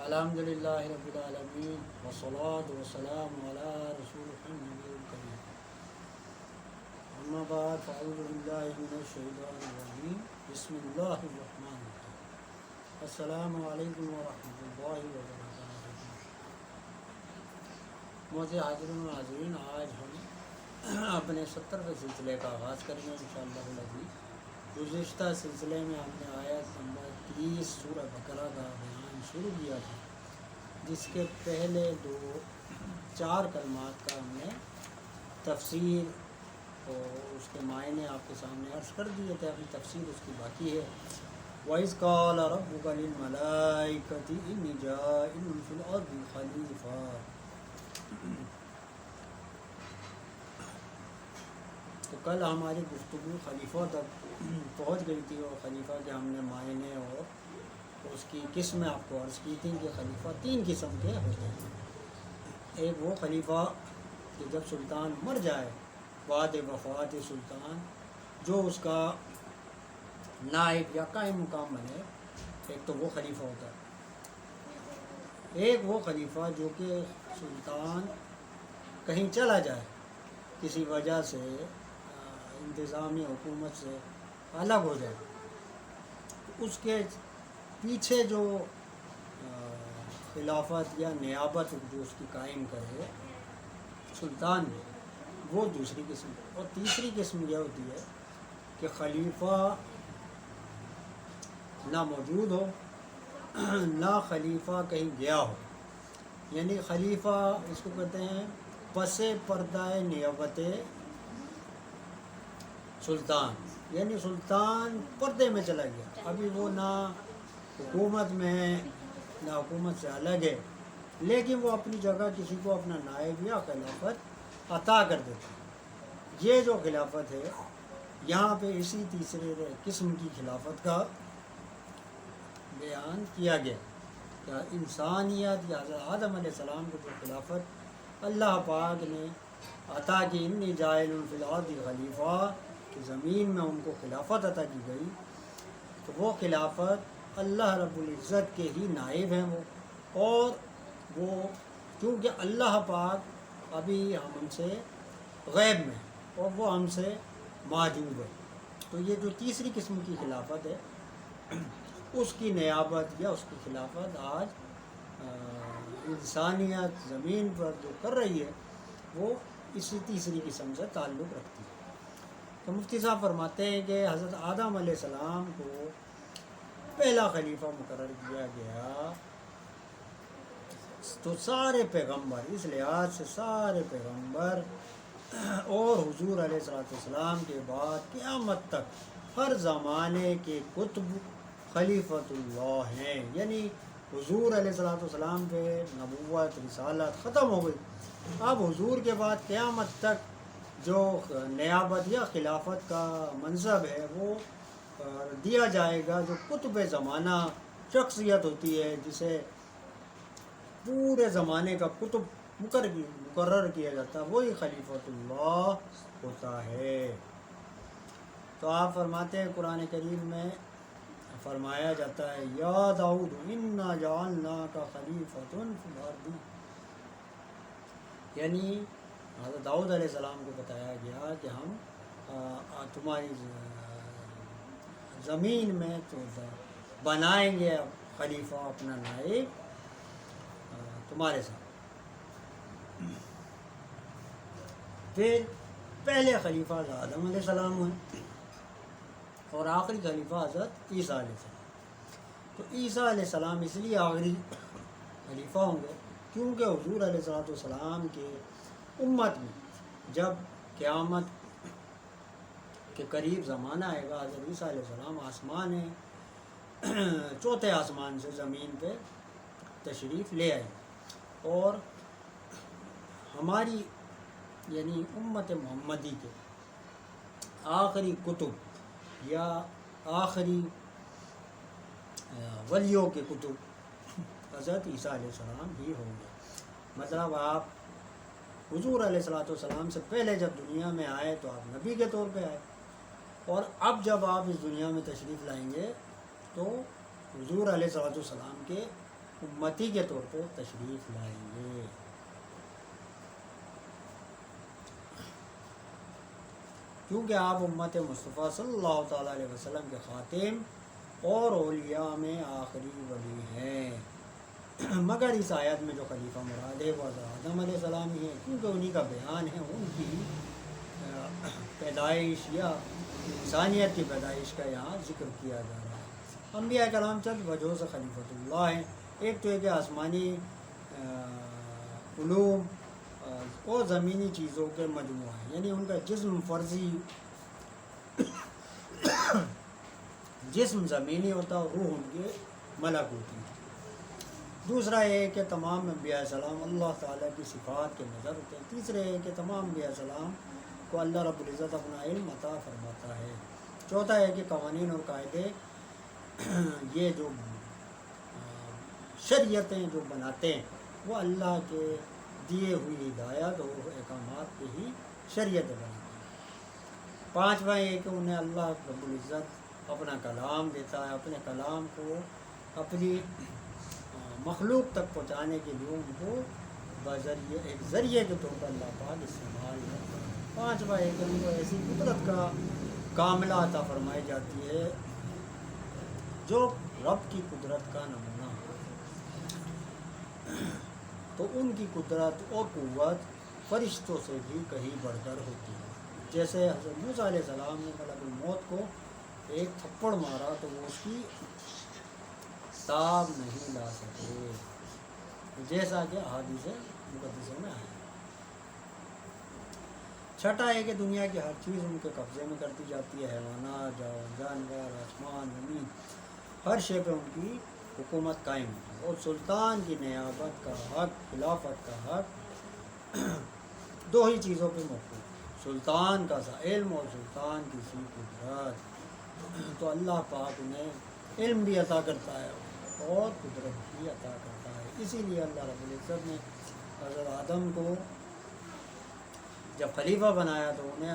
الحمدللہ رب العالمین والصلاة والسلام علی رسول النبی الکریم اما بعد فاعوذ باللہ من الشیطان الرجیم بسم اللہ الرحمن الرحیم السلام علیکم ورحمۃ اللہ وبرکاتہ۔ معزز حاضرین و ناظرین، آج ہم اپنے 70ویں سلسلے کا آغاز کریں گے انشاءاللہ العزیز۔ گزشتہ سلسلے میں ہم نے آیت نمبر 30 سورہ بقرہ کا بیان شروع کیا تھا، جس کے پہلے 4 کلمات کا ہم نے تفسیر اور اس کے معنی آپ کے سامنے عرض کر دیے تھے۔ ابھی تفسیر اس کی باقی ہے۔ وَإِذْ قَالَ رَبُّكَ لِلْمَلَائِكَةِ إِنِّي جَاعِلٌ فِي الْأَرْضِ خَلِيفَةً۔ تو کل ہماری گفتگو خلیفہ تک پہنچ گئی تھی، اور خلیفہ کے ہم نے معنی اور اس کی قسمیں آپ کو عرض کی تھیں کہ خلیفہ 3 قسم کے ہوتے ہیں۔ ایک وہ خلیفہ کہ جب سلطان مر جائے بعد وفات سلطان، جو اس کا نائب یا قائم مقام بنے، ایک تو وہ خلیفہ ہوتا ہے۔ ایک وہ خلیفہ جو کہ سلطان کہیں چلا جائے، کسی وجہ سے انتظامی حکومت سے الگ ہو جائے، اس کے پیچھے جو خلافت یا نیابت جو اس کی قائم کرے سلطان میں، وہ دوسری قسم۔ اور تیسری قسم یہ ہوتی ہے کہ خلیفہ نہ موجود ہو، نہ خلیفہ کہیں گیا ہو، یعنی خلیفہ اس کو کہتے ہیں پس پردہ نیابت سلطان، یعنی سلطان پردے میں چلا گیا، ابھی وہ نہ حکومت میں ہے نہ حکومت سے الگ ہے، لیکن وہ اپنی جگہ کسی کو اپنا نائب یا خلافت عطا کر دیتا ہے۔ یہ جو خلافت ہے، یہاں پہ اسی تیسرے قسم کی خلافت کا بیان کیا گیا کہ انسانیت یا حضرت آدم علیہ السلام کو جو خلافت اللہ پاک نے عطا کی، انی جاعل فی الارض خلیفہ، کہ زمین میں ان کو خلافت عطا کی گئی، تو وہ خلافت اللہ رب العزت کے ہی نائب ہیں وہ، اور وہ کیونکہ اللہ پاک ابھی ہم سے غیب میں اور وہ ہم سے موجود ہے، تو یہ جو تیسری قسم کی خلافت ہے، اس کی نیابت یا اس کی خلافت آج انسانیت زمین پر جو کر رہی ہے، وہ اسی تیسری قسم سے تعلق رکھتی ہے۔ تو مفتی صاحب فرماتے ہیں کہ حضرت آدم علیہ السلام کو پہلا خلیفہ مقرر کیا گیا، تو سارے پیغمبر، اس لحاظ سے سارے پیغمبر اور حضور علیہ السلام کے بعد قیامت تک ہر زمانے کے کتب خلیفۃ اللہ ہیں، یعنی حضور علیہ السلام پہ نبوت رسالت ختم ہو گئی، اب حضور کے بعد قیامت تک جو نیابت یا خلافت کا منصب ہے وہ دیا جائے گا، جو کتب زمانہ شخصیت ہوتی ہے جسے پورے زمانے کا کتب مقرر کیا جاتا ہے، وہی خلیفۃ اللہ ہوتا ہے۔ تو آپ فرماتے ہیں قرآن کریم میں فرمایا جاتا ہے یا داؤد انا جعلناک خلیفۃ فی الارض، یعنی حضرت داؤد علیہ السلام کو بتایا گیا کہ ہم تمہاری زمین میں تو بنائیں گے خلیفہ، اپنا نائب تمہارے ساتھ۔ پھر پہلے خلیفہ حضرت آدم علیہ السلام ہوئے، اور آخری خلیفہ حضرت عیسیٰ علیہ السلام۔ تو عیسیٰ علیہ السلام اس لیے آخری خلیفہ ہوں گے کیونکہ حضور علیہ السلام کے امت میں جب قیامت کے قریب زمانہ آئے گا، حضرت عیسیٰ علیہ السلام آسمان چوتھے آسمان سے زمین پہ تشریف لے آئے، اور ہماری یعنی امت محمدی کے آخری کتب یا آخری ولیوں کے کتب حضرت عیسیٰ علیہ السلام ہی ہوں گے۔ مطلب آپ حضور علیہ السلام سے پہلے جب دنیا میں آئے تو آپ نبی کے طور پہ آئے، اور اب جب آپ اس دنیا میں تشریف لائیں گے تو حضور علیہ السلام کے امتی کے طور پہ تشریف لائیں گے۔ کیونکہ آپ امت مصطفیٰ صلی اللہ تعالیٰ علیہ وسلم کے خاتم اور اولیاء میں آخری ولی ہیں، مگر اس آیت میں جو خلیفہ مراد ہے وہ حضرت آدم علیہ السلام ہی ہے، کیونکہ انہی کا بیان ہے، ان کی پیدائش یا انسانیت کی پیدائش کا یہاں ذکر کیا جا رہا ہے۔ انبیاء کرام چند وجہوں سے خلیفۃ اللہ ہیں، ایک تو ہے کہ آسمانی علوم اور زمینی چیزوں کے مجموعہ ہیں، یعنی ان کا جسم فرضی جسم زمینی ہوتا اور روح ان کے ملک ہوتی ہے۔ دوسرا یہ ہے کہ تمام انبیاء السلام اللہ تعالیٰ کی صفات کے نظر ہوتے ہیں۔ تیسرے ہے کہ تمام انبیاء السلام کو اللہ رب العزت اپنا علم عطا فرماتا ہے۔ چوتھا ہے کہ قوانین اور قاعدے یہ جو شریعتیں جو بناتے ہیں وہ اللہ کے دیے ہوئی ہدایت اور احکامات پہ ہی شریعتیں بناتے ہیں۔ پانچواں یہ کہ انہیں اللہ رب العزت اپنا کلام دیتا ہے، اپنے کلام کو اپنی مخلوق تک پہنچانے کے لیے ان کو بذریعہ ایک ذریعے کے طور پر اللہ پاک استعمال کرتا ہے۔ پانچواں ہے کہ ان کو ایسی قدرت کا کاملہ عطا فرمائی جاتی ہے جو رب کی قدرت کا نمونہ ہو، تو ان کی قدرت اور قوت فرشتوں سے بھی کہیں بڑھ کر ہوتی ہے۔ جیسے حضرت موسیٰ علیہ السلام نے ملک الموت کو ایک تھپڑ مارا تو وہ اس کی تاب نہیں لا سکے، جیسا کہ احادیث مقدسہ میں آیا۔ چھٹا ہے کہ دنیا کی ہر چیز ان کے قبضے میں کرتی جاتی ہے، حیوانات، جانور، آسمان، زمین، ہر شے پہ ان کی حکومت قائم ہوتی ہے، اور سلطان کی نیابت کا حق، خلافت کا حق دو ہی چیزوں پہ موقوف ہے، سلطان کا سا علم اور سلطان کی سی قدرت۔ تو اللہ پاک انہیں علم بھی عطا کرتا ہے اور قدرت بھی عطا کرتا ہے۔ اسی لیے اللہ رب العزت نے حضرت آدم کو جب خلیفہ بنایا تو انہیں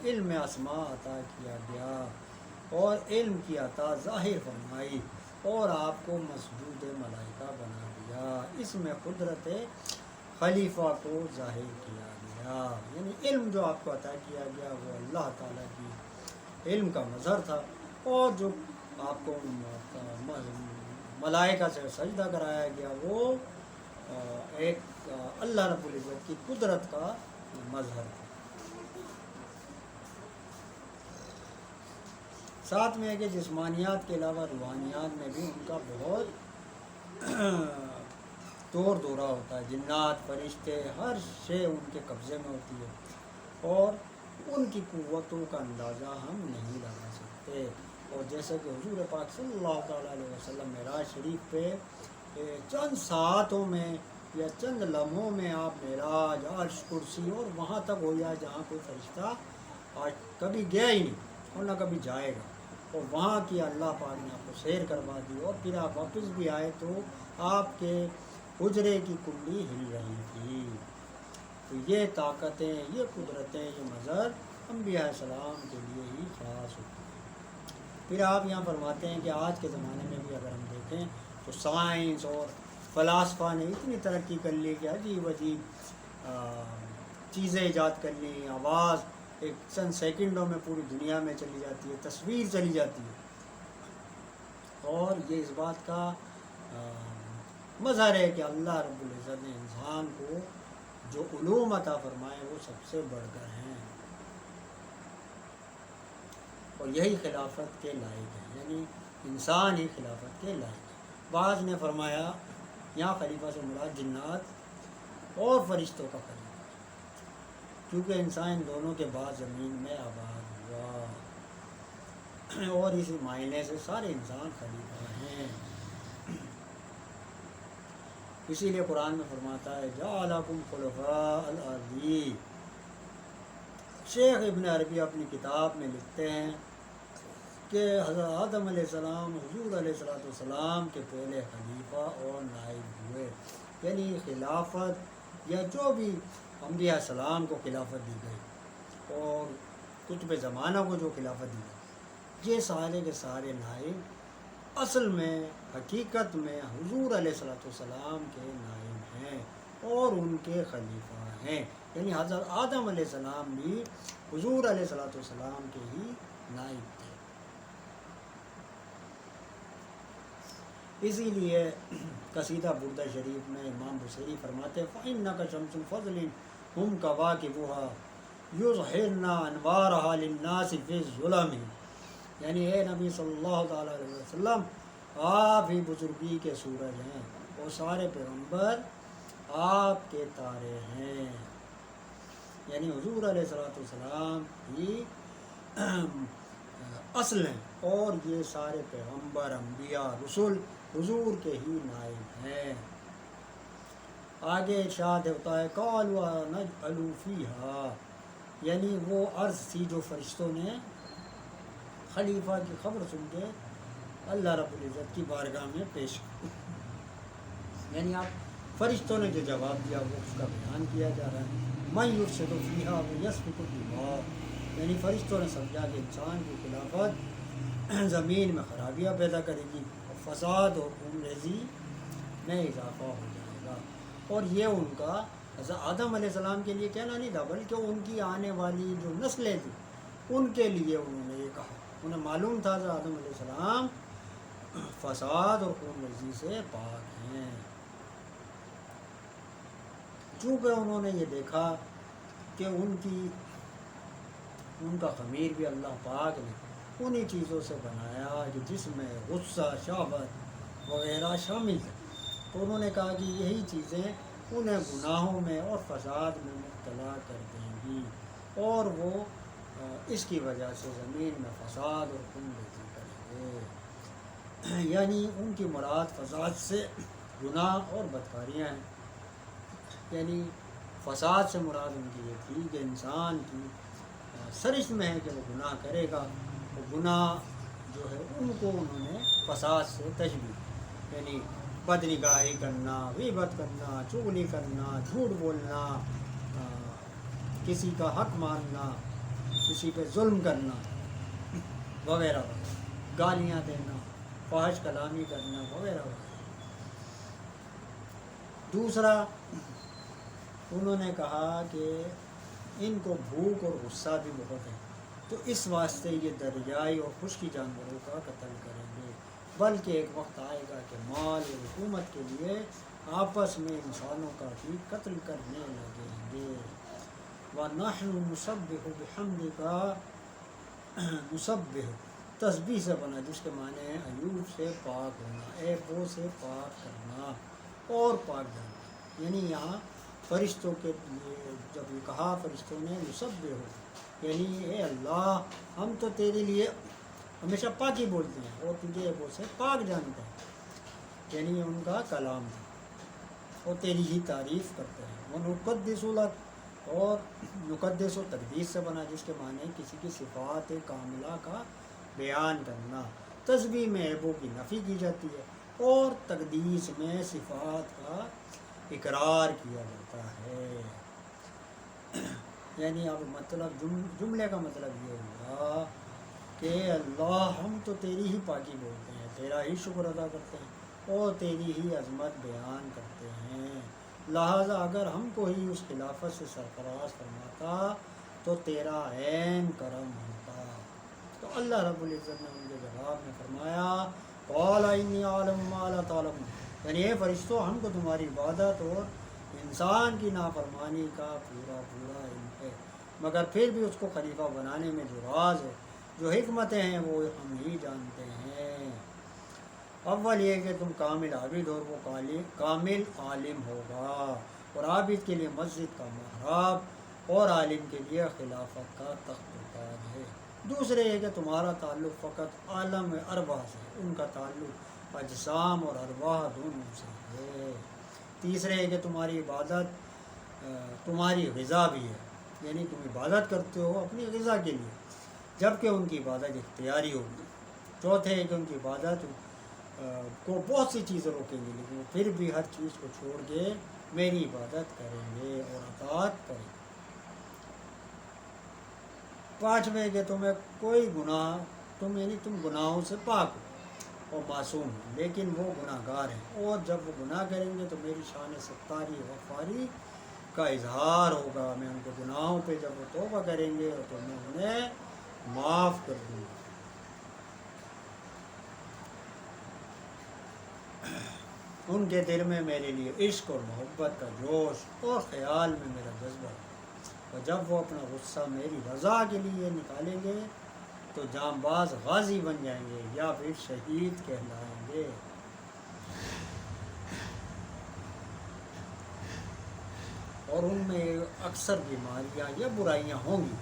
علم اسماء عطا کیا گیا اور علم کی عطا ظاہر فرمائی اور آپ کو مسجود ملائکہ بنا دیا۔ اس میں قدرت خلیفہ کو ظاہر کیا گیا، یعنی علم جو آپ کو عطا کیا گیا وہ اللہ تعالیٰ کی علم کا مظہر تھا، اور جو آپ کو ملائکہ سے سجدہ کرایا گیا وہ ایک اللہ رب العزت کی قدرت کا مظہر تھا۔ ساتھ میں ہے کہ جسمانیات کے علاوہ روحانیات میں بھی ان کا بہت دور دورہ ہوتا ہے، جنات، فرشتے، ہر شے ان کے قبضے میں ہوتی ہے اور ان کی قوتوں کا اندازہ ہم نہیں لگا سکتے۔ اور جیسا کہ حضور پاک صلی اللہ تعالیٰ علیہ وسلم معراج شریف پہ چند ساعتوں میں یا چند لمحوں میں آپ معراج، عرش، کرسی اور وہاں تک ہو جائے جہاں کوئی فرشتہ آج کبھی گیا ہی نہیں اور نہ کبھی جائے گا، اور وہاں کی اللہ پاک نے آپ کو سیر کروا دی، اور پھر آپ واپس بھی آئے تو آپ کے حجرے کی کنڈی ہل رہی تھی۔ تو یہ طاقتیں، یہ قدرتیں، یہ مظہر انبیاء السلام کے لیے ہی خاص ہوتی ہیں۔ پھر آپ یہاں فرماتے ہیں کہ آج کے زمانے میں بھی اگر ہم دیکھیں تو سائنس اور فلاسفہ نے اتنی ترقی کر لی کہ عجیب عجیب چیزیں ایجاد کر لی، آواز ایک چند سیکنڈوں میں پوری دنیا میں چلی جاتی ہے، تصویر چلی جاتی ہے، اور یہ اس بات کا مظہر ہے کہ اللہ رب العزت نے انسان کو جو علوم عطا فرمائے وہ سب سے بڑھ کر ہیں، اور یہی خلافت کے لائق ہے، یعنی انسان ہی خلافت کے لائق ہے۔ بعض نے فرمایا یہاں خلیفہ سے مراد جنات اور فرشتوں کا خلیفہ، کیونکہ انسان دونوں کے بعد زمین میں آباد ہوا، اور اس معائنے سے سارے انسان خلیفہ ہیں۔ اسی لیے قرآن میں فرماتا ہے جعلکم خلفاء الارض۔ شیخ ابن عربی اپنی کتاب میں لکھتے ہیں کہ حضرت آدم علیہ السلام حضور علیہ السلام کے پہلے خلیفہ اور نائب ہوئے، یعنی خلافت یا جو بھی انبیاء السلام کو خلافت دی گئی اور کتب زمانہ کو جو خلافت دی گئی، یہ سارے کے سارے نائب اصل میں حقیقت میں حضور علیہ الصلوۃ والسلام کے نائب ہیں اور ان کے خلیفہ ہیں، یعنی حضرت آدم علیہ السلام بھی حضور علیہ الصلوۃ والسلام کے ہی نائب تھے۔ اسی لیے قصیدہ بردہ شریف میں امام بصیری فرماتے ہیں فَإِنَّكَ شَمْسُ الْفَضْلِ هُمْ كَوَاكِبُهَا يُظْهِرْنَ أَنْوَارَهَا لِلنَّاسِ فِي الظُّلَمِ، یعنی اے نبی صلی اللہ تعالیٰ علیہ وسلم، آپ ہی بزرگی کے سورج ہیں اور سارے پیغمبر آپ کے تارے ہیں، یعنی حضور علیہ السلام ہی اصل ہیں اور یہ سارے پیغمبر، انبیاء، رسول حضور کے ہی نائب ہیں۔ آگے ارشاد ہوتا ہے قَالُوا نَجْعَلُ فِيهَا، یعنی وہ عرض تھی جو فرشتوں نے خلیفہ کی خبر سن کے اللہ رب العزت کی بارگاہ میں پیش کی، یعنی آپ فرشتوں نے جو جواب دیا وہ اس کا بیان کیا جا رہا ہے۔ مَن يُفْسِدُ فِيهَا وَيَسْفِكُ الدِّمَاءَ، یعنی فرشتوں نے سمجھا کہ انسان کی خلافت زمین میں خرابیاں پیدا کرے گی اور فساد اور خون ریزی میں اضافہ ہو جائے گا، اور یہ ان کا حضرت آدم علیہ السلام کے لیے کہنا نہیں تھا بلکہ ان کی آنے والی جو نسلیں تھیں ان کے لیے انہوں نے یہ کہا۔ انہیں معلوم تھا حضرت آدم علیہ السلام فساد اور خون ریزی سے پاک ہیں، چونکہ انہوں نے یہ دیکھا کہ ان کا خمیر بھی اللہ پاک نے انہی چیزوں سے بنایا کہ جس میں غصہ، شہوت وغیرہ شامل ہے، تو انہوں نے کہا کہ یہی چیزیں انہیں گناہوں میں اور فساد میں مبتلا کر دیں گی، اور وہ اس کی وجہ سے زمین میں فساد اور خون ریزی کریں گے، یعنی ان کی مراد فساد سے گناہ اور بدکاریاں ہیں، یعنی فساد سے مراد ان کی یہ تھی کہ انسان کی سرشت میں ہے کہ وہ گناہ کرے گا، وہ گناہ جو ہے ان کو انہوں نے فساد سے تشبیہ، یعنی بد نگاہی کرنا، غیبت کرنا، چغلی کرنا، جھوٹ بولنا، کسی کا حق ماننا، کسی پہ ظلم کرنا وغیرہ وغیرہ، گالیاں دینا، فحش کلامی کرنا وغیرہ وغیرہ۔ دوسرا انہوں نے کہا کہ ان کو بھوک اور غصہ بھی بہت ہے، تو اس واسطے یہ دریائی اور خشکی جانوروں کا قتل کریں گے، بلکہ ایک وقت آئے گا کہ مال اور حکومت کے لیے آپس میں انسانوں کا بھی قتل کرنے لگیں گے۔ وَنَحْنُ نُسَبِّحُ بِحَمْدِكَ، نسبح تسبیح سے بنا جس کے معنی ہے عیوب سے پاک ہونا، عیبوں سے پاک کرنا اور پاک جانا، یعنی یہاں فرشتوں کے لیے جب یہ کہا فرشتوں نے نسبح، یعنی اے اللہ ہم تو تیرے لیے ہمیشہ پاکی بولتے ہیں اور تجھے عیبوں سے پاک جانتا ہے، یعنی ان کا کلام ہے اور تیری ہی تعریف کرتے ہیں۔ وَنُقَدِّسُ لَكَ، اور مقدس و تقدیس سے بنا جس کے معنی کسی کی صفات کاملہ کا بیان کرنا، تسبیح میں عیبوں کی نفی کی جاتی ہے اور تقدیس میں صفات کا اقرار کیا جاتا ہے، یعنی اب مطلب جملے کا مطلب یہ ہوا کہ اللہ ہم تو تیری ہی پاکی بولتے ہیں، تیرا ہی شکر ادا کرتے ہیں اور تیری ہی عظمت بیان کرتے ہیں، لہٰذا اگر ہم کو ہی اس خلافت سے سرفراز فرماتا تو تیرا عین کرم ہوتا۔ تو اللہ رب العزت نے ان کے جواب میں فرمایا قَالَ إِنِّي أَعْلَمُ مَا لَا تَعْلَمُونَ، یعنی اے فرشتوں ہم کو تمہاری عبادت اور انسان کی نافرمانی کا پورا علم ہے، مگر پھر بھی اس کو خلیفہ بنانے میں جو راز ہے، جو حکمتیں ہیں وہ ہم ہی جانتے ہیں۔ اول یہ کہ تم کامل عابد اور وہ کامل عالم ہوگا، اور عابد کے لیے مسجد کا محراب اور عالم کے لیے خلافت کا تخت و تاج ہے۔ دوسرے یہ کہ تمہارا تعلق فقط عالم ارواح سے، ان کا تعلق اجسام اور ارواح دونوں سے ہے۔ تیسرے یہ کہ تمہاری عبادت تمہاری غذا بھی ہے، یعنی تم عبادت کرتے ہو اپنی غذا کے لیے، جبکہ ان کی عبادت اختیاری ہوگی۔ چوتھے ہے کہ ان کی عبادت کو بہت سی چیزیں روکیں گے لیکن وہ پھر بھی ہر چیز کو چھوڑ کے میری عبادت کریں گے اور اطاعت کریں گے۔ پانچویں کہ تمہیں کوئی گناہ، تم گناہوں سے پاک اور معصوم ہیں، لیکن وہ گناہ گار ہیں، اور جب وہ گناہ کریں گے تو میری شان ستاری غفاری کا اظہار ہوگا، میں ان کے گناہوں پہ جب وہ توبہ کریں گے تو میں انہیں معاف کر دوں گا۔ ان کے دل میں میرے لیے عشق اور محبت کا جوش اور خیال میں میرا جذبہ ہے، اور جب وہ اپنا غصہ میری رضا کے لیے نکالیں گے تو جاں باز غازی بن جائیں گے یا پھر شہید کہلائیں گے۔ اور ان میں اکثر بیماریاں یا برائیاں ہوں گی،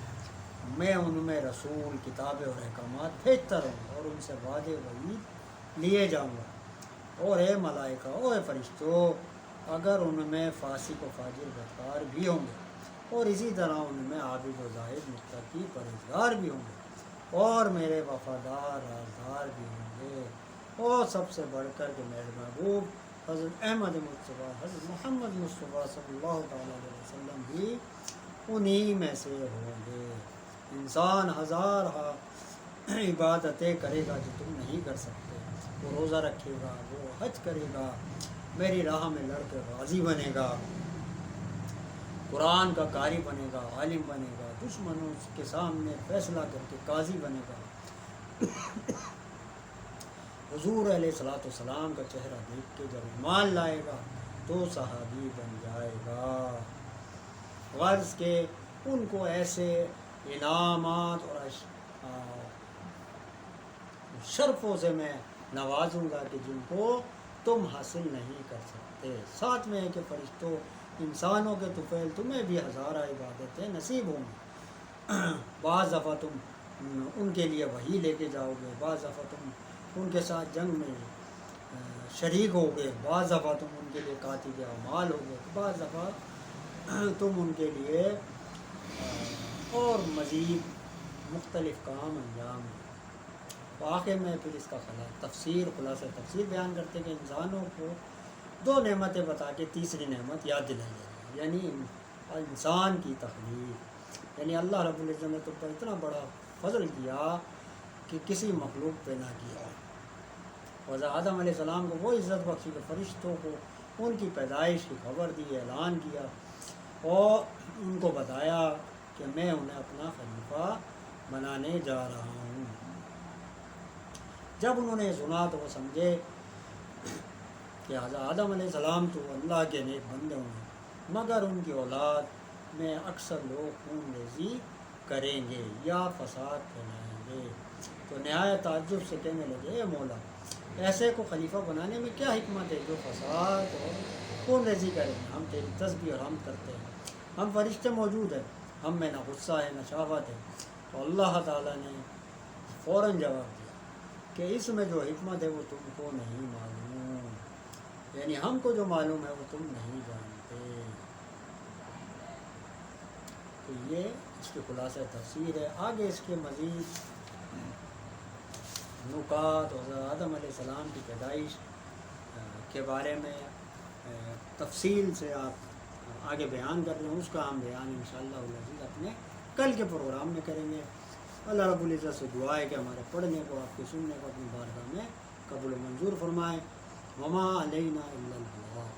میں ان میں رسول، کتابیں اور احکامات بھیجتا رہوں گا اور ان سے وعدے وعید لیے جاؤں گا۔ اور اے ملائکہ، اور اے فرشتوں، اگر ان میں فاسق و فاجر بدکار بھی ہوں گے، اور اسی طرح ان میں عابد و زاہد متقی پرہیزگار بھی ہوں گے، اور میرے وفادار رازدار بھی ہوں گے، اور سب سے بڑھ کر کے میرے محبوب حضرت احمد مصطفیٰ، حضرت محمد مصطفیٰ صلی اللہ تعالیٰ علیہ وسلم بھی انہی میں سے ہوں گے۔ انسان ہزار عبادتیں کرے گا جو تم نہیں کر سکتے، وہ روزہ رکھے گا، وہ حج کرے گا، میری راہ میں لڑ کے غازی بنے گا، قرآن کا قاری بنے گا، عالم بنے گا، دشمنوں کے سامنے فیصلہ کر کے قاضی بنے گا، حضور علیہ الصلوۃ والسلام کا چہرہ دیکھ کے جب ایمان لائے گا تو صحابی بن جائے گا۔ غرض کہ ان کو ایسے انعامات اور شرفوں سے میں نوازوں گا کہ جن کو تم حاصل نہیں کر سکتے۔ ساتھ میں ہے کہ فرشتوں، انسانوں کے طفیل تمہیں بھی ہزارہ عبادتیں نصیب ہوں گی، بعض دفعہ تم ان کے لیے وحی لے کے جاؤ گے، بعض دفعہ تم ان کے ساتھ جنگ میں شریک ہو گے، بعض دفعہ تم ان کے لیے کاتب اعمال ہو گے، بعض دفعہ تم ان کے لیے اور مزید مختلف کام انجام دو۔ تو آخر میں پھر اس کا خلاصہ تفسیر بیان کرتے ہیں کہ انسانوں کو دو نعمتیں بتا کے تیسری نعمت یاد دلائی جائے، یعنی انسان کی تخلیق، یعنی اللہ رب العزت نے تم پر اتنا بڑا فضل کیا کہ کسی مخلوق پہ نہ کیا، اور آدم علیہ السلام کو وہ عزت بخشی کہ فرشتوں کو ان کی پیدائش کی خبر دی، اعلان کیا اور ان کو بتایا کہ میں انہیں اپنا خلیفہ بنانے جا رہا ہوں۔ جب انہوں نے سنا تو وہ سمجھے کہ آدم علیہ السلام تو اللہ کے نیک بندے ہوں گے، مگر ان کی اولاد میں اکثر لوگ خون ریزی کریں گے یا فساد پھیلائیں گے، تو نہایت تعجب سے کہنے لگے اے مولا، ایسے کو خلیفہ بنانے میں کیا حکمت ہے جو فساد اور خون ریزی کریں؟ ہم تیری تسبیح اور حمد کرتے ہیں، ہم فرشتے موجود ہیں، ہم میں نہ غصہ ہے نہ شہوت ہے۔ تو اللہ تعالیٰ نے فوراً جواب دیا کہ اس میں جو حکمت ہے وہ تم کو نہیں معلوم، یعنی ہم کو جو معلوم ہے وہ تم نہیں جانتے۔ تو یہ اس کے خلاصہ تفسیر ہے۔ آگے اس کے مزید نکات اور آدم علیہ السلام کی پیدائش کے بارے میں تفصیل سے آپ آگے بیان کر لیں، اس کا ہم بیان انشاءاللہ العزیز اپنے کل کے پروگرام میں کریں گے۔ اللہ رب العزت سے دعا ہے کہ ہمارے پڑھنے کو، آپ کے سننے کو اپنی بارگاہ میں قبول و منظور فرمائے۔ وما علینا الا البلاغ۔